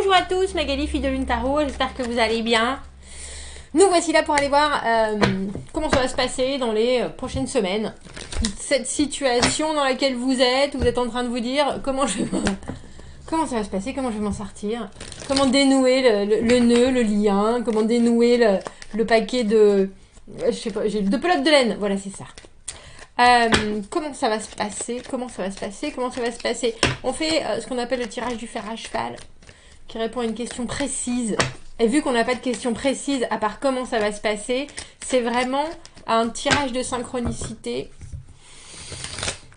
Bonjour à tous, Magali, fille de Lune Tarot, j'espère que vous allez bien. Nous voici là pour aller voir comment ça va se passer dans les prochaines semaines. Cette situation dans laquelle vous êtes en train de vous dire comment ça va se passer, comment je vais m'en sortir, comment dénouer le nœud, le lien, comment dénouer le paquet de... je sais pas, de pelote de laine, voilà c'est ça. Comment ça va se passer, on fait ce qu'on appelle le tirage du fer à cheval, qui répond à une question précise. Et vu qu'on n'a pas de question précise à part comment ça va se passer, c'est vraiment un tirage de synchronicité.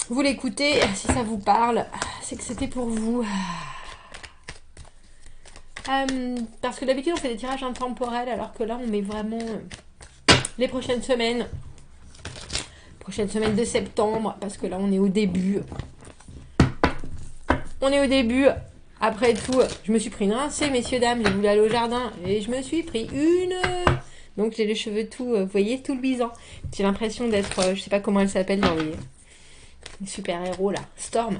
Vous l'écoutez, si ça vous parle, c'est que c'était pour vous. Parce que d'habitude on fait des tirages intemporels, alors que là on met vraiment les prochaines semaines de septembre, parce que là on est au début. Après tout, je me suis pris une rincée, messieurs, dames, j'ai voulu aller au jardin et je me suis pris une... Donc j'ai les cheveux tout, vous voyez, tout luisant. J'ai l'impression d'être, je sais pas comment elle s'appelle dans les super-héros là, Storm.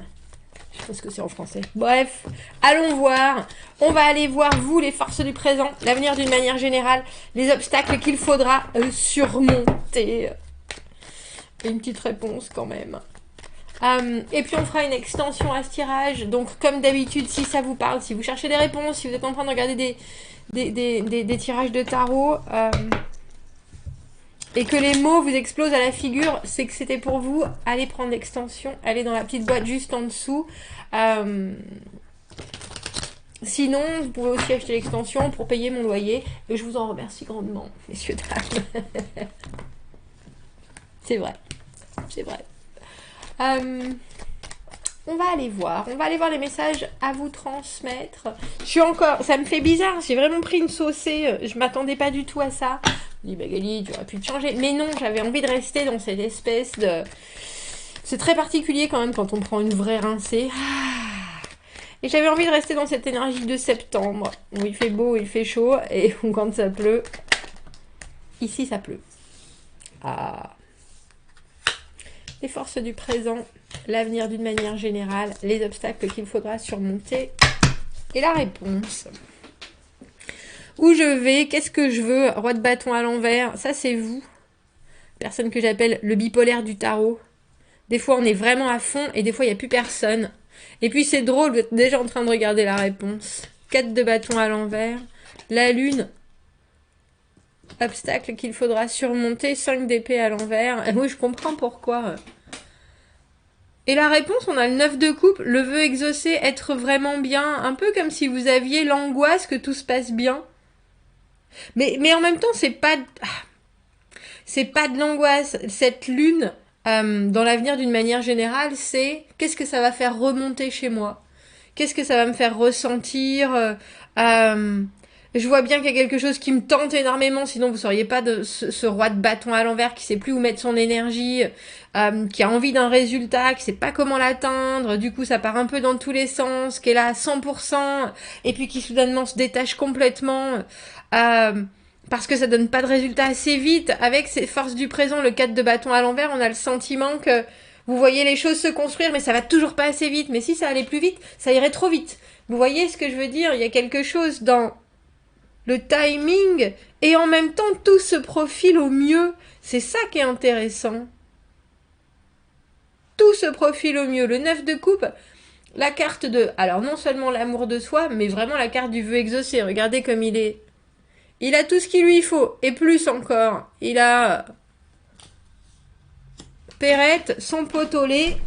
Je sais pas ce que c'est en français. Bref, allons voir. On va aller voir, vous, les forces du présent, l'avenir d'une manière générale, les obstacles qu'il faudra surmonter. Et une petite réponse quand même. Et puis on fera une extension à ce tirage. Donc comme d'habitude, si ça vous parle, si vous cherchez des réponses, si vous êtes en train de regarder des tirages de tarot et que les mots vous explosent à la figure, c'est que c'était pour vous. Allez prendre l'extension, allez dans la petite boîte juste en dessous. Sinon, vous pouvez aussi acheter l'extension pour payer mon loyer. Et je vous en remercie grandement, messieurs, dames. C'est vrai. On va aller voir les messages à vous transmettre. Ça me fait bizarre, j'ai vraiment pris une saucée, je m'attendais pas du tout à ça. Je dis Magali, tu aurais pu te changer, mais non, j'avais envie de rester dans cette espèce de... C'est très particulier quand même quand on prend une vraie rincée. Et j'avais envie de rester dans cette énergie de septembre, où il fait beau, il fait chaud, et où quand ça pleut, ici ça pleut. Les forces du présent, l'avenir d'une manière générale, les obstacles qu'il faudra surmonter et la réponse. Où je vais, qu'est-ce que je veux, roi de bâton à l'envers, ça c'est vous. Personne que j'appelle le bipolaire du tarot. Des fois on est vraiment à fond et des fois il n'y a plus personne. Et puis c'est drôle, vous êtes déjà en train de regarder la réponse. 4 de bâton à l'envers, la lune. Obstacle qu'il faudra surmonter, 5 d'épée à l'envers. Oui, je comprends pourquoi. Et la réponse, on a le 9 de coupe, le vœu exaucé, être vraiment bien. Un peu comme si vous aviez l'angoisse que tout se passe bien. Mais en même temps, c'est pas de l'angoisse. Cette lune, dans l'avenir d'une manière générale, c'est qu'est-ce que ça va faire remonter chez moi? Qu'est-ce que ça va me faire ressentir? Je vois bien qu'il y a quelque chose qui me tente énormément, sinon vous seriez pas de ce roi de bâton à l'envers qui sait plus où mettre son énergie, qui a envie d'un résultat, qui sait pas comment l'atteindre, du coup ça part un peu dans tous les sens, qui est là à 100%, et puis qui soudainement se détache complètement, parce que ça donne pas de résultat assez vite. Avec ces forces du présent, le 4 de bâton à l'envers, on a le sentiment que vous voyez les choses se construire, mais ça va toujours pas assez vite. Mais si ça allait plus vite, ça irait trop vite. Vous voyez ce que je veux dire? Il y a quelque chose dans le timing, et en même temps, tout se profile au mieux. C'est ça qui est intéressant. Tout se profile au mieux. Le 9 de coupe, la carte de... Alors, non seulement l'amour de soi, mais vraiment la carte du vœu exaucé. Regardez comme il est. Il a tout ce qu'il lui faut, et plus encore. Il a... Perrette, son pot au lait,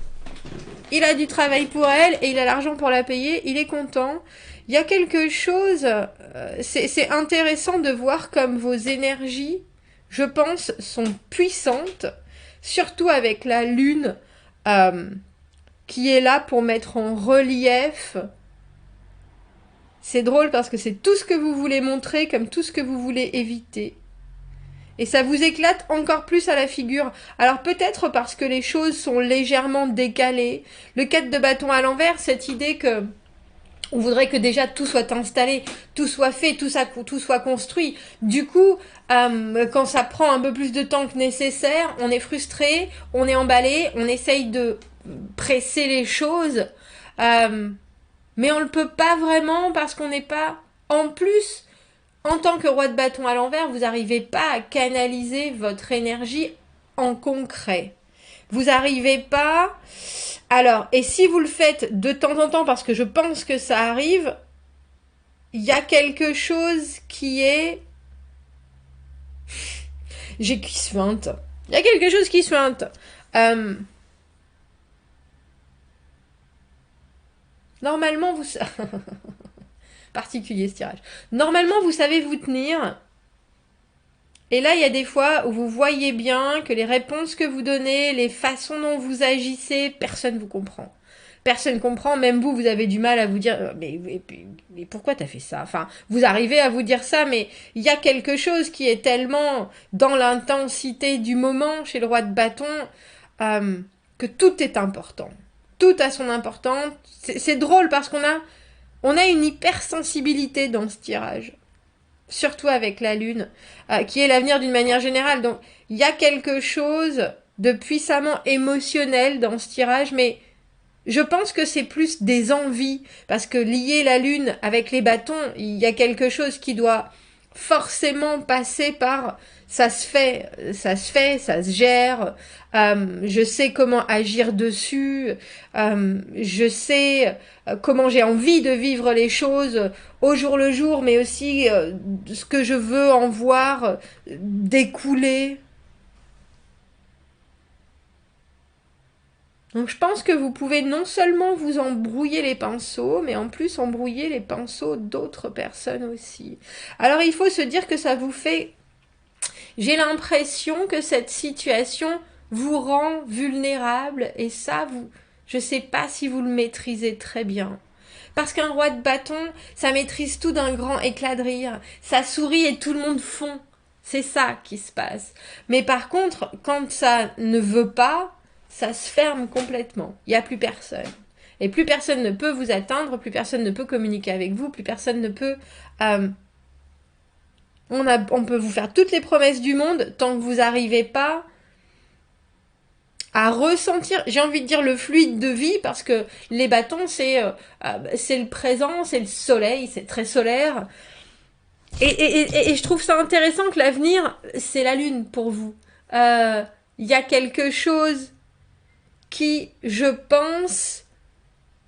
il a du travail pour elle, et il a l'argent pour la payer, il est content. Il y a quelque chose, c'est intéressant de voir comme vos énergies, je pense, sont puissantes, surtout avec la lune qui est là pour mettre en relief. C'est drôle parce que c'est tout ce que vous voulez montrer comme tout ce que vous voulez éviter. Et ça vous éclate encore plus à la figure. Alors peut-être parce que les choses sont légèrement décalées. Le 4 de bâton à l'envers, cette idée que on voudrait que déjà tout soit installé, tout soit fait, tout soit construit. Du coup, quand ça prend un peu plus de temps que nécessaire, on est frustré, on est emballé, on essaye de presser les choses. Mais on le peut pas vraiment parce qu'on n'est pas... En plus, en tant que roi de bâton à l'envers, vous n'arrivez pas à canaliser votre énergie en concret. Vous n'arrivez pas... Alors, et si vous le faites de temps en temps, parce que je pense que ça arrive, il y a quelque chose qui est... J'ai qui se feinte. Il y a quelque chose qui se feinte. Normalement, vous... Particulier ce tirage. Normalement, vous savez vous tenir. Et là, il y a des fois où vous voyez bien que les réponses que vous donnez, les façons dont vous agissez, personne ne vous comprend. Personne ne comprend, même vous, vous avez du mal à vous dire mais pourquoi t'as fait ça? Enfin, vous arrivez à vous dire ça, mais il y a quelque chose qui est tellement dans l'intensité du moment chez le roi de bâton que tout est important. Tout a son importance. C'est drôle parce on a une hypersensibilité dans ce tirage. Surtout avec la Lune, qui est l'avenir d'une manière générale. Donc, il y a quelque chose de puissamment émotionnel dans ce tirage, mais je pense que c'est plus des envies, parce que lier la Lune avec les bâtons, il y a quelque chose qui doit forcément passer par ça se fait, ça se gère, je sais comment agir dessus, je sais comment j'ai envie de vivre les choses au jour le jour, mais aussi ce que je veux en voir découler. Donc je pense que vous pouvez non seulement vous embrouiller les pinceaux, mais en plus embrouiller les pinceaux d'autres personnes aussi. Alors il faut se dire que ça vous fait... J'ai l'impression que cette situation vous rend vulnérable et ça, je sais pas si vous le maîtrisez très bien. Parce qu'un roi de bâton, ça maîtrise tout d'un grand éclat de rire. Ça sourit et tout le monde fond. C'est ça qui se passe. Mais par contre, quand ça ne veut pas, ça se ferme complètement. Il n'y a plus personne. Et plus personne ne peut vous atteindre, plus personne ne peut communiquer avec vous, plus personne ne peut... on peut vous faire toutes les promesses du monde, tant que vous n'arrivez pas à ressentir, j'ai envie de dire le fluide de vie, parce que les bâtons, c'est le présent, c'est le soleil, c'est très solaire. Et je trouve ça intéressant que l'avenir, c'est la lune pour vous. Il y a quelque chose qui, je pense,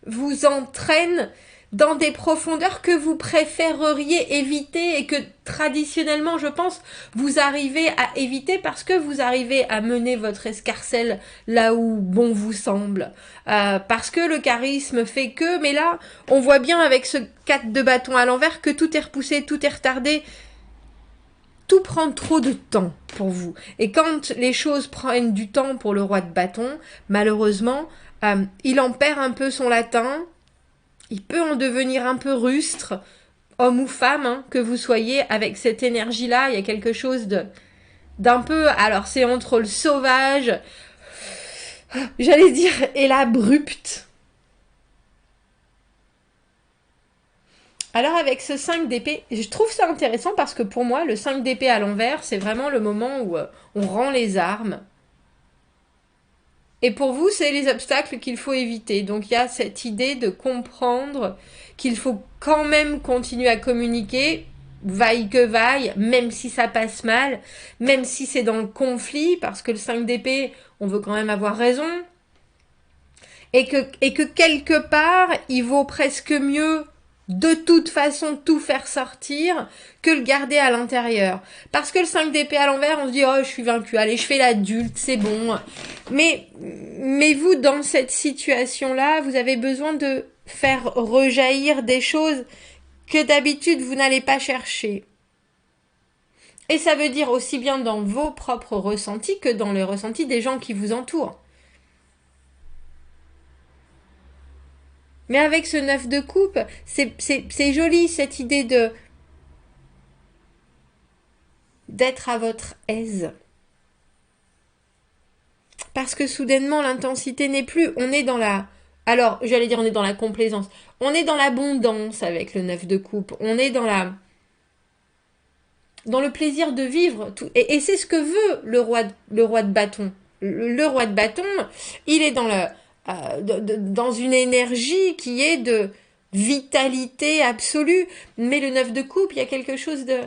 vous entraîne dans des profondeurs que vous préféreriez éviter et que traditionnellement, je pense, vous arrivez à éviter parce que vous arrivez à mener votre escarcelle là où bon vous semble. Parce que le charisme fait que, mais là, on voit bien avec ce 4 de bâton à l'envers que tout est repoussé, tout est retardé. Tout prend trop de temps pour vous. Et quand les choses prennent du temps pour le roi de bâton, malheureusement, il en perd un peu son latin. Il peut en devenir un peu rustre, homme ou femme, hein, que vous soyez, avec cette énergie-là, il y a quelque chose d'un peu... Alors, c'est entre le sauvage, j'allais dire, et l'abrupte. Alors, avec ce 5 d'épée, je trouve ça intéressant parce que pour moi, le 5 d'épée à l'envers, c'est vraiment le moment où on rend les armes. Et pour vous, c'est les obstacles qu'il faut éviter. Donc il y a cette idée de comprendre qu'il faut quand même continuer à communiquer, vaille que vaille, même si ça passe mal, même si c'est dans le conflit, parce que le 5 d'épée, on veut quand même avoir raison. Et que quelque part, il vaut presque mieux de toute façon tout faire sortir que le garder à l'intérieur. Parce que le 5 d'épée à l'envers, on se dit « Oh, je suis vaincu, allez, je fais l'adulte, c'est bon. » Mais vous, dans cette situation-là, vous avez besoin de faire rejaillir des choses que d'habitude, vous n'allez pas chercher. Et ça veut dire aussi bien dans vos propres ressentis que dans les ressentis des gens qui vous entourent. Mais avec ce 9 de coupe, c'est joli cette idée d'être à votre aise. Parce que soudainement, l'intensité n'est plus. On est dans la... Alors, j'allais dire on est dans la complaisance. On est dans l'abondance avec le 9 de coupe. On est dans le plaisir de vivre. Tout. Et c'est ce que veut le roi de bâton. Le roi de bâton, il est dans une énergie qui est vitalité absolue. Mais le 9 de coupe, il y a quelque chose de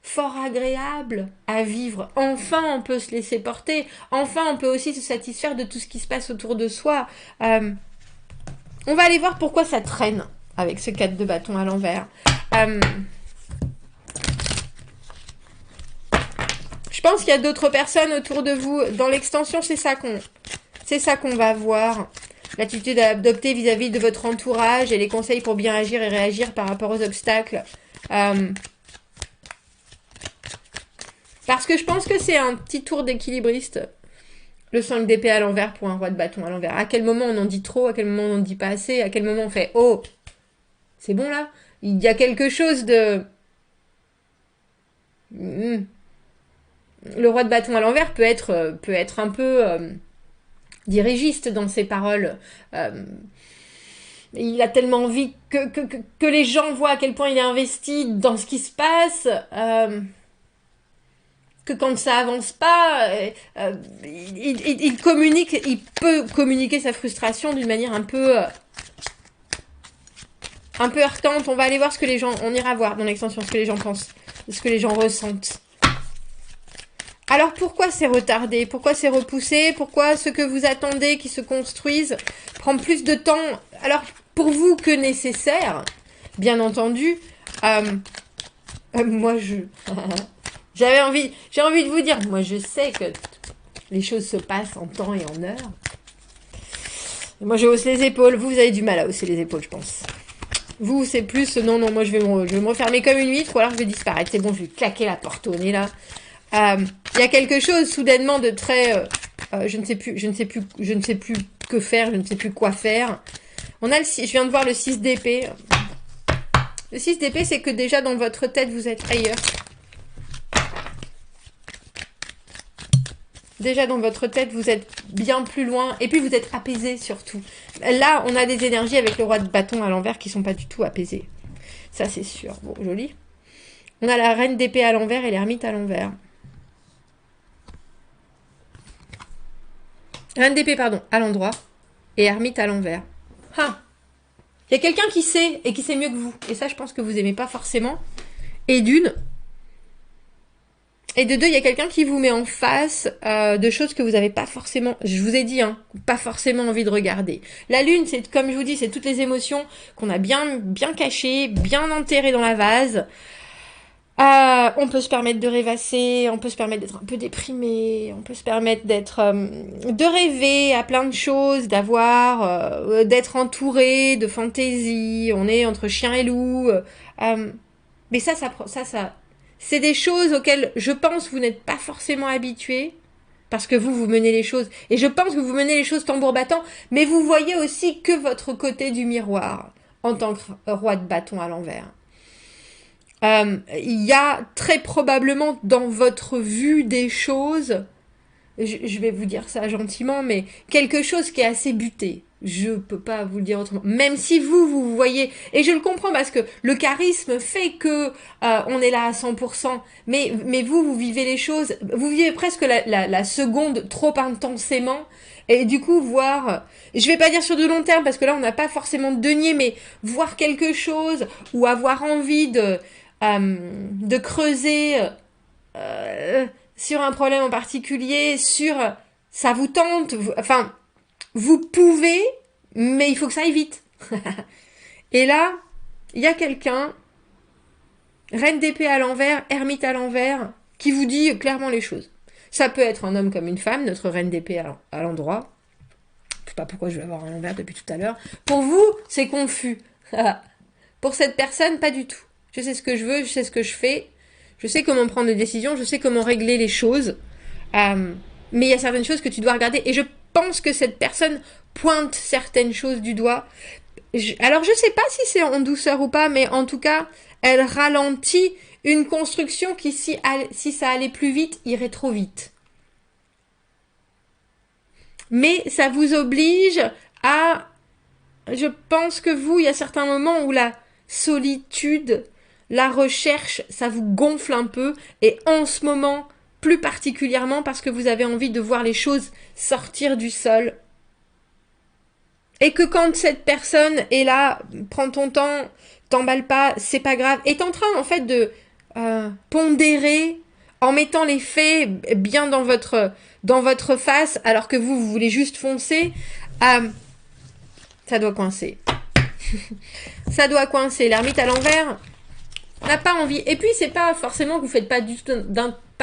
fort agréable à vivre. Enfin, on peut se laisser porter. Enfin, on peut aussi se satisfaire de tout ce qui se passe autour de soi. On va aller voir pourquoi ça traîne avec ce 4 de bâton à l'envers. Je pense qu'il y a d'autres personnes autour de vous. Dans l'extension, c'est ça qu'on va voir. L'attitude à adopter vis-à-vis de votre entourage et les conseils pour bien agir et réagir par rapport aux obstacles. Parce que je pense que c'est un petit tour d'équilibriste. Le 5 d'épée à l'envers pour un roi de bâton à l'envers. À quel moment on en dit trop, à quel moment on en dit pas assez, à quel moment on fait « Oh, c'est bon là ?» Il y a quelque chose de... Le roi de bâton à l'envers peut être un peu dirigiste dans ses paroles. Il a tellement envie que les gens voient à quel point il est investi dans ce qui se passe... que quand ça avance pas, il communique, il peut communiquer sa frustration d'une manière un peu heurtante. On va aller voir ce que les gens, on ira voir dans l'extension ce que les gens pensent, ce que les gens ressentent. Alors pourquoi c'est retardé? Pourquoi c'est repoussé? Pourquoi ce que vous attendez qui se construise prend plus de temps, alors pour vous que nécessaire, bien entendu. Moi j'ai envie de vous dire, moi je sais que les choses se passent en temps et en heure. Et moi je hausse les épaules, vous avez du mal à hausser les épaules je pense. Vous c'est plus, non, moi je vais me refermer comme une huître ou alors je vais disparaître. C'est bon, je vais claquer la porte au nez là. Il y a quelque chose soudainement de très... je ne sais plus que faire, je ne sais plus quoi faire. Je viens de voir le 6 d'épée. Le 6 d'épée c'est que déjà dans votre tête vous êtes ailleurs. Déjà dans votre tête, vous êtes bien plus loin. Et puis vous êtes apaisé surtout. Là, on a des énergies avec le roi de bâton à l'envers qui sont pas du tout apaisées. Ça, c'est sûr. Bon, joli. On a la reine d'épée à l'envers et l'ermite à l'envers. Reine d'épée, pardon, à l'endroit. Et ermite à l'envers. Ah. Il y a quelqu'un qui sait et qui sait mieux que vous. Et ça, je pense que vous aimez pas forcément. Et d'une... Et de deux, il y a quelqu'un qui vous met en face de choses que vous n'avez pas forcément, je vous ai dit, pas forcément envie de regarder. La lune, c'est comme je vous dis, c'est toutes les émotions qu'on a bien cachées, bien enterrées dans la vase. On peut se permettre de rêvasser, on peut se permettre d'être un peu déprimé, on peut se permettre de rêver à plein de choses, d'être entouré de fantaisie. On est entre chien et loup. Mais ça c'est des choses auxquelles je pense vous n'êtes pas forcément habitués, parce que vous menez les choses, et je pense que vous menez les choses tambour battant, mais vous voyez aussi que votre côté du miroir, en tant que roi de bâton à l'envers. Il y a très probablement dans votre vue des choses, je vais vous dire ça gentiment, mais quelque chose qui est assez buté. Je peux pas vous le dire autrement. Même si vous voyez, et je le comprends parce que le charisme fait que on est là à 100%, mais vous vivez les choses, vous vivez presque la seconde trop intensément, et du coup voir, je vais pas dire sur de long terme parce que là on n'a pas forcément de denier, mais voir quelque chose ou avoir envie de creuser sur un problème en particulier, ça vous tente, vous pouvez, mais il faut que ça aille vite. Et là, il y a quelqu'un, reine d'épée à l'envers, ermite à l'envers, qui vous dit clairement les choses. Ça peut être un homme comme une femme, notre reine d'épée à l'endroit. Je sais pas pourquoi je vais avoir un l'envers depuis tout à l'heure. Pour vous, c'est confus. Pour cette personne, pas du tout. Je sais ce que je veux, je sais ce que je fais, je sais comment prendre des décisions, je sais comment régler les choses. Mais il y a certaines choses que tu dois regarder. Et je pense que cette personne pointe certaines choses du doigt. Alors je sais pas si c'est en douceur ou pas, mais en tout cas, elle ralentit une construction qui, si ça allait plus vite, irait trop vite. Mais ça vous oblige à... Je pense que vous, il y a certains moments où la solitude, la recherche, ça vous gonfle un peu. Et en ce moment, plus particulièrement parce que vous avez envie de voir les choses sortir du sol. Et que quand cette personne est là, prends ton temps, t'emballe pas, c'est pas grave, est en train en fait de pondérer en mettant les faits bien dans votre face, alors que vous voulez juste foncer, ça doit coincer. Ça doit coincer. L'ermite à l'envers n'a pas envie. Et puis, c'est pas forcément que vous faites pas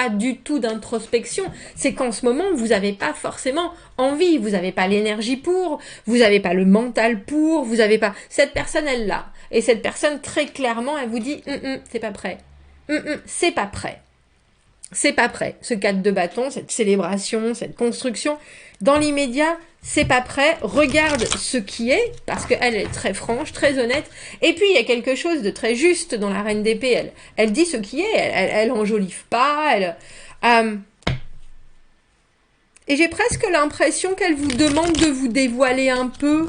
du tout d'introspection. C'est qu'en ce moment, vous n'avez pas forcément envie. Vous n'avez pas l'énergie pour, vous n'avez pas le mental pour, vous n'avez pas... Cette personne, elle l'a. Et cette personne, très clairement, elle vous dit c'est pas prêt. C'est pas prêt. C'est pas prêt. Ce 4 de bâton, cette célébration, cette construction, dans l'immédiat, c'est pas prêt. Regarde ce qui est, parce qu'elle est très franche, très honnête. Et puis, il y a quelque chose de très juste dans la reine d'épée. Elle dit ce qui est. Elle enjolive pas. Et j'ai presque l'impression qu'elle vous demande de vous dévoiler un peu.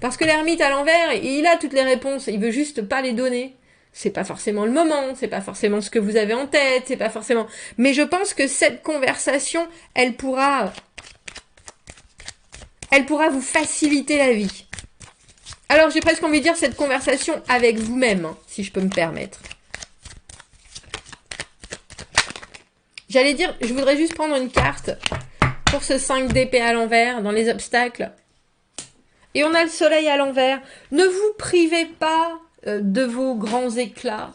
Parce que l'ermite à l'envers, il a toutes les réponses. Il veut juste pas les donner. C'est pas forcément le moment, c'est pas forcément ce que vous avez en tête, c'est pas forcément... Mais je pense que cette conversation, elle pourra vous faciliter la vie. Alors j'ai presque envie de dire cette conversation avec vous-même, hein, si je peux me permettre. J'allais dire, je voudrais juste prendre une carte pour ce 5 d'épée à l'envers, dans les obstacles. Et on a le soleil à l'envers. Ne vous privez pas de vos grands éclats.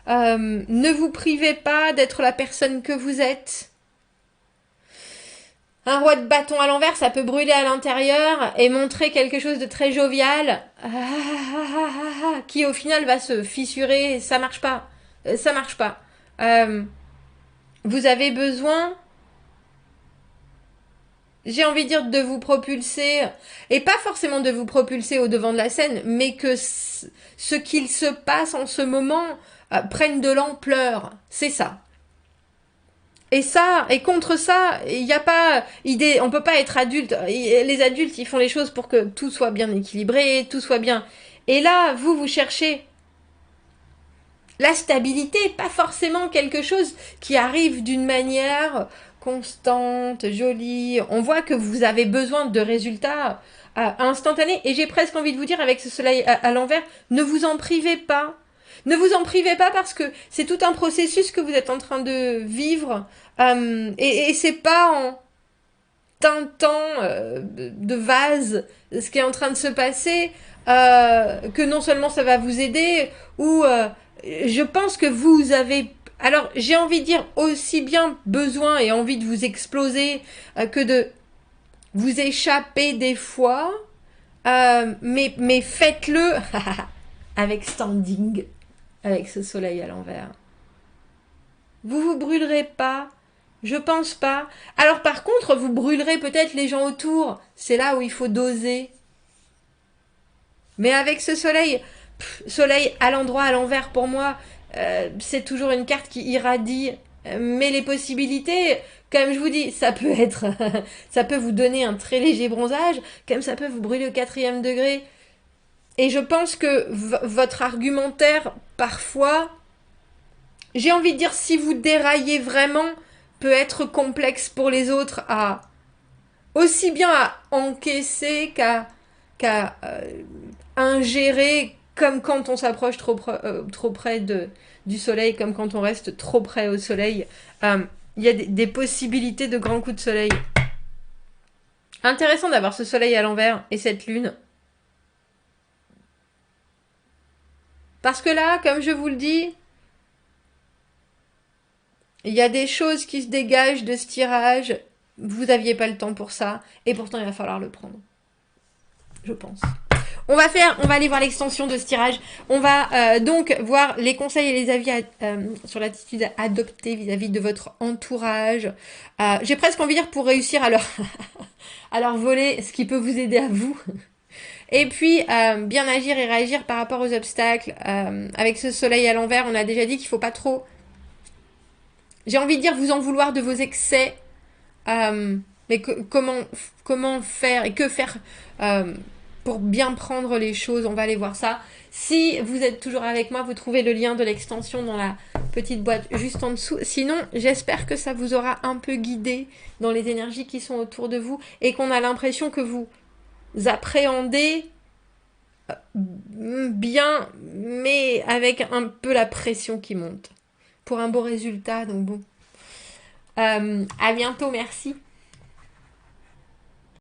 Ne vous privez pas d'être la personne que vous êtes. Un roi de bâton à l'envers, ça peut brûler à l'intérieur et montrer quelque chose de très jovial, qui au final va se fissurer. Ça marche pas. Ça marche pas. Vous avez besoin... J'ai envie de dire de vous propulser, et pas forcément de vous propulser au devant de la scène, mais que ce qu'il se passe en ce moment prenne de l'ampleur. C'est ça. Et ça, et contre ça, il n'y a pas idée, on peut pas être adulte. Les adultes, ils font les choses pour que tout soit bien équilibré, tout soit bien. Et là, vous cherchez la stabilité, pas forcément quelque chose qui arrive d'une manière constante, jolie. On voit que vous avez besoin de résultats instantanés. Et j'ai presque envie de vous dire, avec ce soleil à l'envers, ne vous en privez pas. Ne vous en privez pas parce que c'est tout un processus que vous êtes en train de vivre. Et c'est pas en teintant de vase ce qui est en train de se passer que non seulement ça va vous aider, ou je pense que vous avez... Alors, j'ai envie de dire aussi bien besoin et envie de vous exploser que de vous échapper des fois. Mais faites-le avec standing, avec ce soleil à l'envers. Vous vous brûlerez pas, je pense pas. Alors par contre, vous brûlerez peut-être les gens autour. C'est là où il faut doser. Mais avec ce soleil, soleil à l'endroit, à l'envers pour moi, c'est toujours une carte qui irradie. Mais les possibilités, comme je vous dis, ça peut être, ça peut vous donner un très léger bronzage, comme ça peut vous brûler au 4e degré. Et je pense que votre argumentaire, parfois, j'ai envie de dire, si vous déraillez vraiment, peut être complexe pour les autres à aussi bien à encaisser qu'à ingérer, comme quand on s'approche trop près du soleil, comme quand on reste trop près au soleil. Il y a des possibilités de grands coups de soleil. Intéressant d'avoir ce soleil à l'envers et cette lune. Parce que là, comme je vous le dis, il y a des choses qui se dégagent de ce tirage. Vous n'aviez pas le temps pour ça. Et pourtant, il va falloir le prendre. Je pense. On va aller voir l'extension de ce tirage. On va donc voir les conseils et les avis sur l'attitude à adopter vis-à-vis de votre entourage. J'ai presque envie de dire pour réussir à leur voler ce qui peut vous aider à vous. Et puis, bien agir et réagir par rapport aux obstacles. Avec ce soleil à l'envers, on a déjà dit qu'il ne faut pas trop... J'ai envie de dire vous en vouloir de vos excès. Mais comment faire et que faire pour bien prendre les choses. On va aller voir ça. Si vous êtes toujours avec moi, vous trouvez le lien de l'extension dans la petite boîte juste en dessous. Sinon, j'espère que ça vous aura un peu guidé dans les énergies qui sont autour de vous et qu'on a l'impression que vous appréhender bien, mais avec un peu la pression qui monte pour un beau résultat. Donc bon, à bientôt, merci.